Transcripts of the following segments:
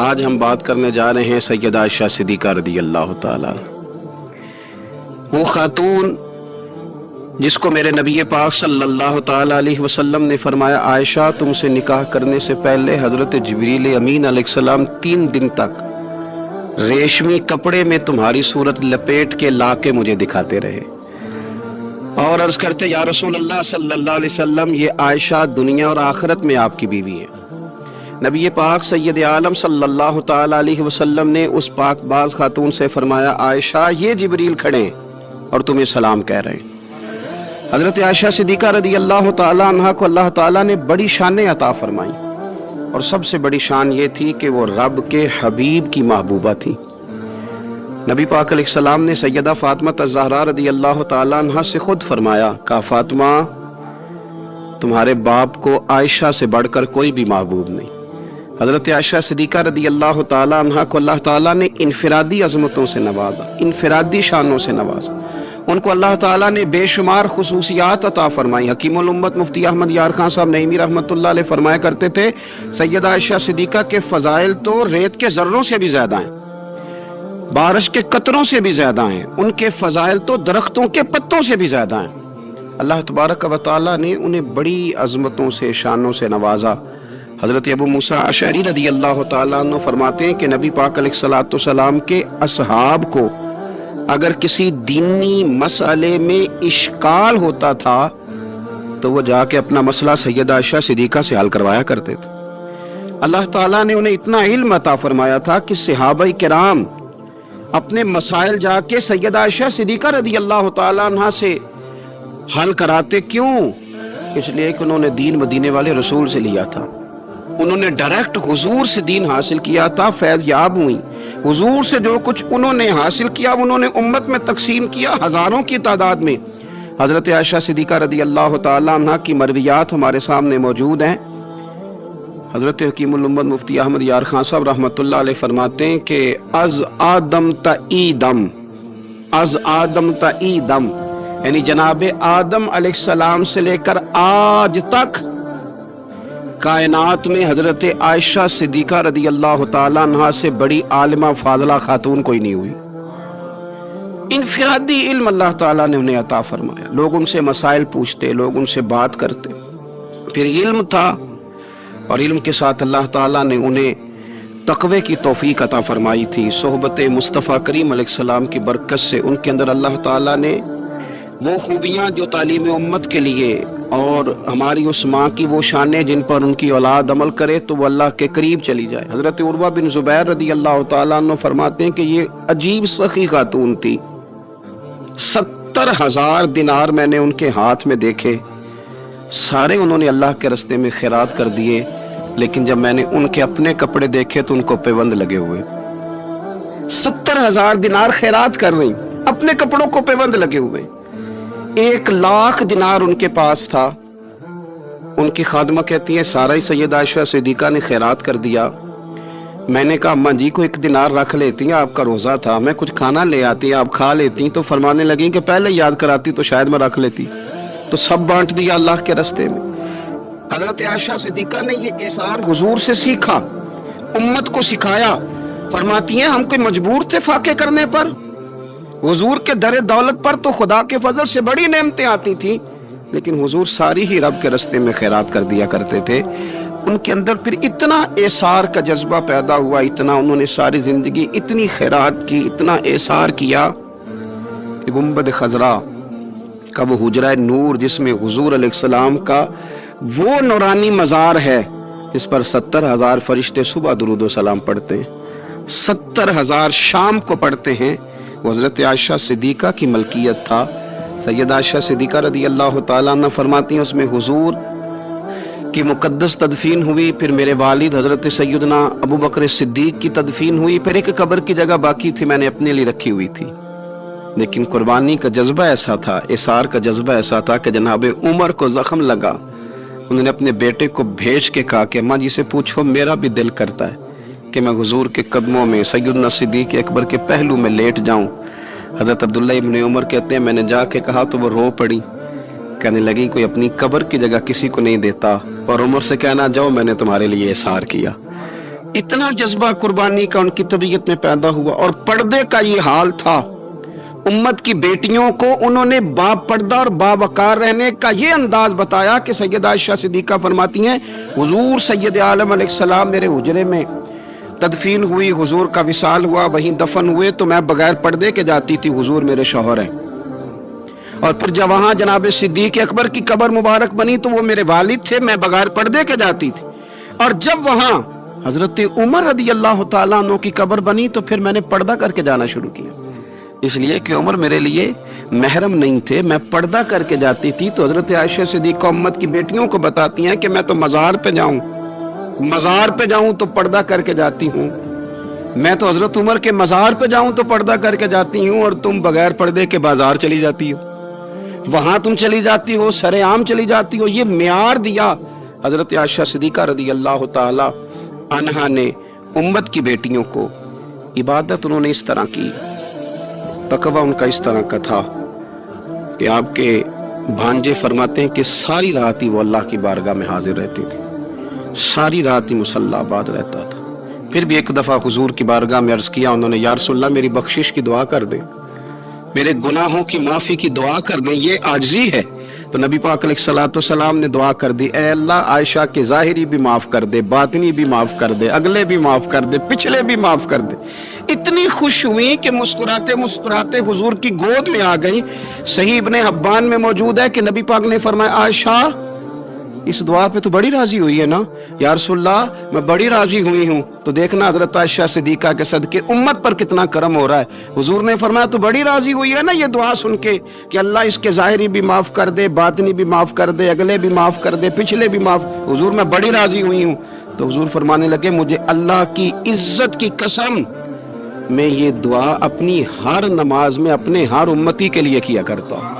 آج ہم بات کرنے جا رہے ہیں سیدہ عائشہ صدیقہ رضی اللہ تعالیٰ، وہ خاتون جس کو میرے نبی پاک صلی اللہ تعالیٰ علیہ وسلم نے فرمایا عائشہ تم سے نکاح کرنے سے پہلے حضرت جبریل امین علیہ السلام 3 دن تک ریشمی کپڑے میں تمہاری صورت لپیٹ کے لا کے مجھے دکھاتے رہے اور عرض کرتے یا رسول اللہ صلی اللہ علیہ وسلم یہ عائشہ دنیا اور آخرت میں آپ کی بیوی ہے۔ نبی پاک سید عالم صلی اللہ تعالیٰ علیہ وسلم نے اس پاک باز خاتون سے فرمایا عائشہ یہ جبریل کھڑے ہیں اور تمہیں سلام کہہ رہے ہیں۔ حضرت عائشہ صدیقہ رضی اللہ تعالیٰ عنہ کو اللہ تعالیٰ نے بڑی شانیں عطا فرمائی اور سب سے بڑی شان یہ تھی کہ وہ رب کے حبیب کی محبوبہ تھی۔ نبی پاک علیہ السلام نے سیدہ فاطمہ الزہرا رضی اللہ تعالیٰ عنہ سے خود فرمایا کہا فاطمہ تمہارے باپ کو عائشہ سے بڑھ کر کوئی بھی محبوب نہیں۔ حضرت عائشہ صدیقہ رضی اللہ تعالیٰ عنہ کو اللہ تعالیٰ نے انفرادی عظمتوں سے نوازا، انفرادی شانوں سے نوازا، ان کو اللہ تعالیٰ نے بے شمار خصوصیات عطا فرمائی۔ حکیم الامت مفتی احمد یار خان صاحب نعیمی رحمۃ اللہ علیہ فرمایا کرتے تھے سیدہ عائشہ صدیقہ کے فضائل تو ریت کے ذروں سے بھی زیادہ ہیں، بارش کے قطروں سے بھی زیادہ ہیں، ان کے فضائل تو درختوں کے پتوں سے بھی زیادہ ہیں۔ اللہ تبارک و تعالیٰ نے انہیں بڑی عظمتوں سے شانوں سے نوازا۔ حضرت ابو موسیٰ اشعری رضی اللہ تعالیٰ عنہ فرماتے ہیں کہ نبی پاک علیہ السلام کے اصحاب کو اگر کسی دینی مسئلے میں اشکال ہوتا تھا تو وہ جا کے اپنا مسئلہ سیدہ عائشہ صدیقہ سے حل کروایا کرتے تھے۔ اللہ تعالیٰ نے انہیں اتنا علم عطا فرمایا تھا کہ صحابہ کرام اپنے مسائل جا کے سیدہ عائشہ صدیقہ رضی اللہ تعالیٰ عنہ سے حل کراتے، کیوں؟ اس لیے کہ انہوں نے دین مدینے والے رسول سے لیا تھا، انہوں نے ڈائریکٹ حضور سے دین حاصل کیا تھا، فیض یاب ہوئی۔ حضور سے جو کچھ انہوں نے حاصل کیا انہوں نے امت میں تقسیم کیا ہزاروں کی تعداد میں۔ حضرت عائشہ صدیقہ رضی اللہ تعالیٰ عنہ کی مرویات ہمارے سامنے موجود ہیں۔ حضرت حکیم الامت مفتی احمد یار خان صاحب رحمۃ اللہ علیہ فرماتے ہیں کہ از آدم تا ایدم، از آدم تا ایدم یعنی جناب آدم علیہ السلام سے لے کر آج تک کائنات میں حضرت عائشہ صدیقہ رضی اللہ تعالیٰ عنہ سے بڑی عالمہ فاضلہ خاتون کوئی نہیں ہوئی۔ انفرادی علم اللہ تعالیٰ نے انہیں عطا فرمایا، لوگ ان سے مسائل پوچھتے، لوگ ان سے بات کرتے، پھر علم تھا اور علم کے ساتھ اللہ تعالیٰ نے انہیں تقوی کی توفیق عطا فرمائی تھی۔ صحبت مصطفیٰ کریم علیہ السلام کی برکت سے ان کے اندر اللہ تعالیٰ نے وہ خوبیاں جو تعلیم امت کے لیے اور ہماری اس ماں کی وہ شانیں جن پر ان کی اولاد عمل کرے تو وہ اللہ کے قریب چلی جائے۔ حضرت عروہ بن زبیر رضی اللہ تعالیٰ عنہ فرماتے ہیں کہ یہ عجیب سخی خاتون تھی، 70,000 دینار میں نے ان کے ہاتھ میں دیکھے، سارے انہوں نے اللہ کے راستے میں خیرات کر دیے، لیکن جب میں نے ان کے اپنے کپڑے دیکھے تو ان کو پیوند لگے ہوئے۔ 70,000 دینار خیرات کر رہی، اپنے کپڑوں کو پیوند لگے ہوئے۔ 1,00,000 دینار ان کے پاس تھا۔ ان کی خادمہ کہتی ہیں سارا ہی سیدہ عائشہ صدیقہ نے خیرات کر دیا۔ میں نے کہا اماں جی کو 1 دینار رکھ لیتی ہیں، آپ کا روزہ تھا، میں کچھ کھانا لے آتی، آپ کھا لیتی۔ تو فرمانے لگیں کہ پہلے یاد کراتی تو شاید میں رکھ لیتی، تو سب بانٹ دیا اللہ کے راستے میں۔ حضرت عائشہ صدیقہ نے یہ اثار حضور سے سیکھا، امت کو سکھایا۔ فرماتی ہیں ہم کوئی مجبور تھے فاقے کرنے پر؟ حضور کے در دولت پر تو خدا کے فضل سے بڑی نعمتیں آتی تھیں، لیکن حضور ساری ہی رب کے راستے میں خیرات کر دیا کرتے تھے۔ ان کے اندر پھر اتنا اثار کا جذبہ پیدا ہوا، اتنا انہوں نے ساری زندگی اتنی خیرات کی، اتنا اثار کیا کہ گنبد خضرا کا وہ حجرہ نور جس میں حضور علیہ السلام کا وہ نورانی مزار ہے جس پر 70,000 فرشتے صبح درود و سلام پڑھتے ہیں، 70,000 شام کو پڑھتے ہیں، وہ حضرت عائشہ صدیقہ کی ملکیت تھا۔ سیدہ عائشہ صدیقہ رضی اللہ تعالیٰ عنہ فرماتی ہیں اس میں حضور کی مقدس تدفین ہوئی، پھر میرے والد حضرت سیدنا ابو بکر صدیق کی تدفین ہوئی، پھر ایک قبر کی جگہ باقی تھی میں نے اپنے لیے رکھی ہوئی تھی۔ لیکن قربانی کا جذبہ ایسا تھا، اثار کا جذبہ ایسا تھا کہ جناب عمر کو زخم لگا، انہوں نے اپنے بیٹے کو بھیج کے کہا کہ اماں جی سے پوچھو میرا بھی دل کرتا ہے کہ میں حضور کے قدموں میں سیدنا صدیق اکبر کے پہلو میں لیٹ جاؤں۔ حضرت عبداللہ ابن عمر کہتے ہیں میں نے جا کے کہا تو وہ رو پڑی، کہنے لگی کوئی اپنی قبر کی جگہ کسی کو نہیں دیتا، اور عمر سے کہنا جاؤ میں نے تمہارے لیے اثار کیا۔ इतना जज्बा कुर्बानी का उनकी तबीयत में पैदा हुआ। और पर्दे का ये हाल था, उम्मत की बेटियों को उन्होंने बापर्दा और बावकार रहने का ये अंदाज बताया कि सैयदा आयशा सिद्दीका फरमाती हैं, हुजूर सैयद आलम अलैहिस्सलाम मेरे हुजरे में तदफीन हुई, हुजूर का विसाल हुआ, वहीं दफन हुए, तो मैं बगैर पर्दे के जाती थी, हुजूर मेरे शौहर हैं। और फिर जब वहां जनाब सिद्दीक अकबर की कब्र मुबारक बनी तो वो मेरे वालिद थे, मैं बगैर पर्दे के जाती थी। और जब वहां हजरत उमर रदी अल्लाह तआला अन्हु की कब्र बनी तो फिर मैंने पर्दा करके जाना शुरू किया, इसलिए कि उमर मेरे लिए महरम नहीं थे, मैं पर्दा करके जाती थी। तो हजरत आयशा सिद्दीका उम्मत की बेटियों को बताती हैं कि मैं तो मज़ार पे जाऊं तो पर्दा करके जाती हूँ, मैं तो हजरत उमर के मज़ार पे जाऊं तो पर्दा करके जाती हूँ, और तुम बगैर पर्दे के बाजार चली जाती हो, वहां तुम चली जाती हो, सरेआम चली जाती हो। ये म्यार दिया हजरत आयशा सिद्दीका रदी अल्लाह ताला अन्हा ने उम्मत की बेटियों को। इबादत उन्होंने इस तरह की, तकवा उनका इस तरह का था कि आपके भांजे फरमाते हैं कि सारी रात ही वो अल्लाह की बारगाह में हाजिर रहती थी, सारी रात ही मुसल्ला आबाद रहता था। फिर भी एक दफा हुजूर की बारगाह में अर्ज किया उन्होंने, या रसूलल्लाह मेरी बख्शिश की दुआ कर दें, मेरे गुनाहों की माफी की दुआ कर दें, ये आजिज़ी है। तो नबी पाक अलैहिस्सलाम ने दुआ कर दी, ऐ अल्लाह आयशा के ज़ाहिरी भी माफ कर दे, बातिनी भी माफ कर दे, अगले भी माफ कर दे, पिछले भी माफ कर दे। इतनी खुश हुई कि मुस्कुराते मुस्कुराते हुजूर की गोद में आ गई। सही इब्ने हब्बान में मौजूद है कि नबी पाक ने फरमाया, आयशा इस दुआ पे तो बड़ी राजी हुई है ना? या रसूलल्लाह मैं बड़ी राजी हुई हूँ। तो देखना हजरत आयशा सिद्दीका के सदके उम्मत पर कितना करम हो रहा है। हुजूर ने फरमाया तो बड़ी राजी हुई है ना ये दुआ सुन के कि अल्लाह इसके ज़ाहिरी भी माफ कर दे, बातिनी भी माफ कर दे, अगले भी माफ कर दे, पिछले भी माफ। हुजूर मैं बड़ी राजी हुई हूँ। तो हुजूर फरमाने लगे, मुझे अल्लाह की इज्जत की कसम, मैं ये दुआ अपनी हर नमाज में अपने हर उम्मती के लिए किया करता हूँ।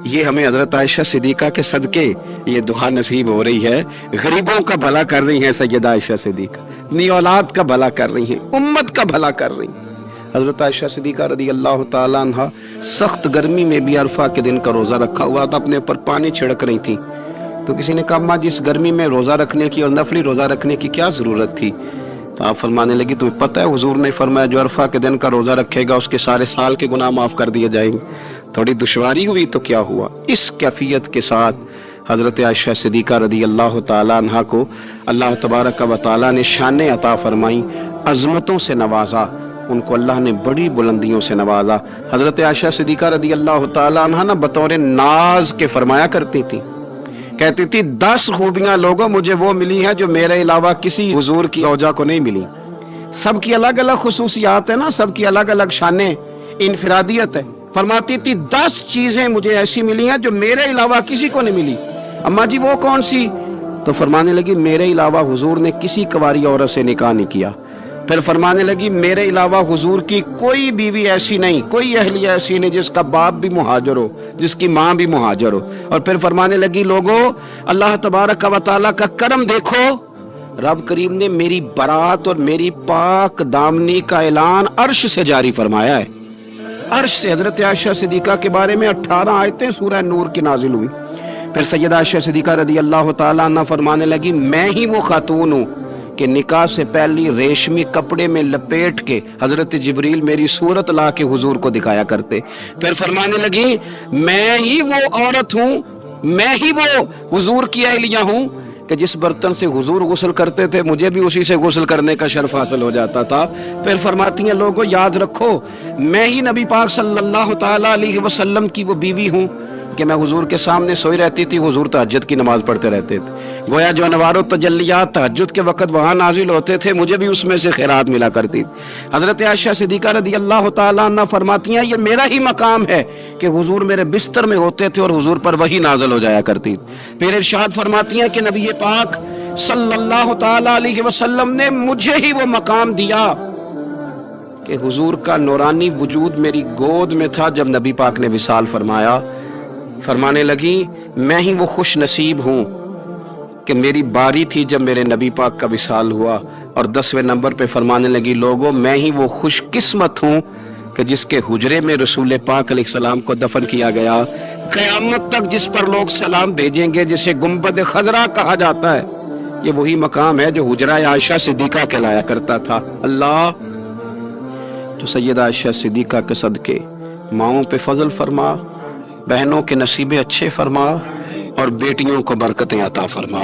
ये हमें हजरत आयशा सिद्दीका के सदके ये दुआ नसीब हो रही है। गरीबों का भला कर रही हैं सैयदा आयशा सिद्दीका, अपनी औलाद का भला कर रही हैं, उम्मत का भला कर रही हैं। हजरत आयशा सिद्दीका रदी अल्लाह ताला अन्हा सख्त गर्मी में भी अरफा के दिन का रोजा रखा हुआ था, अपने ऊपर पानी छिड़क रही थी। तो किसी ने कहा, अम्मा जी इस गर्मी में रोजा रखने की और नफली रोजा रखने की क्या जरूरत थी? तो आप फरमाने लगी, तुम्हें पता है हुजूर ने फरमाया जो अरफा के दिन का रोजा रखेगा उसके सारे साल के गुनाह माफ कर दिए जाएंगे। थोड़ी दुश्वारी हुई तो क्या हुआ? इस कैफियत के साथ हजरत आयशा सिद्दीका रदी अल्लाह ताला अन्हा को अल्लाह तबारक व तआला ने शाने अता फरमाई, अजमतों से नवाजा, उनको अल्लाह ने बड़ी बुलंदियों से नवाजा। हजरत आयशा सिद्दीका रदी अल्लाह ताला अन्हा ना बतौर नाज के फरमाया करती थी, कहती थी 10 खूबियां लोगों मुझे वो मिली हैं जो मेरे अलावा किसी हुजूर की ज़ौजा को नहीं मिली। सबकी अलग अलग खुसूसियात है ना, सबकी अलग अलग शाने, इनफरादियत है। फरमाती थी 10 चीजें मुझे ऐसी मिली हैं जो मेरे अलावा किसी को नहीं मिली। अम्मा जी वो कौन सी? तो फरमाने लगी, मेरे अलावा हुजूर ने किसी कुंवारी औरत से निकाह नहीं किया। फिर फरमाने लगी, मेरे अलावा हुजूर की कोई बीवी ऐसी नहीं, कोई अहलिया ऐसी नहीं जिसका बाप भी मुहाजिर हो, जिसकी माँ भी मुहाजिर हो। और फिर फरमाने लगी, लोगों अल्लाह तबारक व तआला का करम देखो, रब करीम ने मेरी बरात और मेरी पाक दामनी का ऐलान अर्श से जारी फरमाया है। अर्श से हजरत आयशा सिद्दीका के बारे में 18 आयतें सूरह नूर की नाजिल हुई। फिर सैयदा आयशा सिद्दीका रदी अल्लाह ताला अन्हा फरमाने लगी, मैं ही वो खातून हूँ कि निकाह से पहले रेशमी कपड़े में लपेट के हजरत जिब्रील मेरी सूरत ला के हुजूर को दिखाया करते। फिर फरमाने लगी, मैं ही वो औरत हूँ, मैं ही वो हुजूर की अहलिया हूँ कि जिस बर्तन से हुजूर गुस्ल करते थे मुझे भी उसी से गुस्ल करने का शर्फ हासिल हो जाता था। फिर फरमाती हैं, लोगों याद रखो मैं ही नबी पाक सल्लल्लाहु ताला अलैहि वसल्लम की वो बीवी हूँ कि मैं हुजूर के सामने सोई रहती थी, हुजूर तहज्जुद की नमाज पढ़ते रहते थे। गोया जो अनवारो तजल्लियात तहज्जुद के वक्त वहाँ नाजिल होते थे मुझे भी उसमें से खैरात मिला करती। हजरत आयशा सिद्दीका रदी अल्लाह ताला अन्हा फरमाती हैं, ये मेरा ही मकाम है कि हुजूर मेरे बिस्तर में होते थे और हुजूर पर वही नाजिल हो जाया करती। फिर इरशाद फरमाती हैं कि नबी पाक सल्लल्लाहु ताला अलैहि वसल्लम ने मुझे ही वो मकाम दिया कि हुजूर का नूरानी वजूद मेरी गोद में था जब नबी पाक ने विसाल फरमाया। फरमाने लगी, मैं ही वो खुश नसीब हूँ कि मेरी बारी थी जब मेरे नबी पाक का विसाल हुआ। और 10वें नंबर पे फरमाने लगी, लोगों मैं ही वो खुश किस्मत हूँ कि जिसके हुजरे में रसूल पाक अलैहिस्सलाम को दफन किया गया। क़यामत तक जिस पर लोग सलाम भेजेंगे, जिसे गुंबद खजरा कहा जाता है, یہ وہی مقام ہے جو حجرہ عائشہ صدیقہ کہلایا کرتا تھا۔ اللہ تو سیدہ عائشہ صدیقہ کے صدقے ماؤں پہ فضل فرما، بہنوں کے نصیبے اچھے فرما، اور بیٹیوں کو برکتیں عطا فرما۔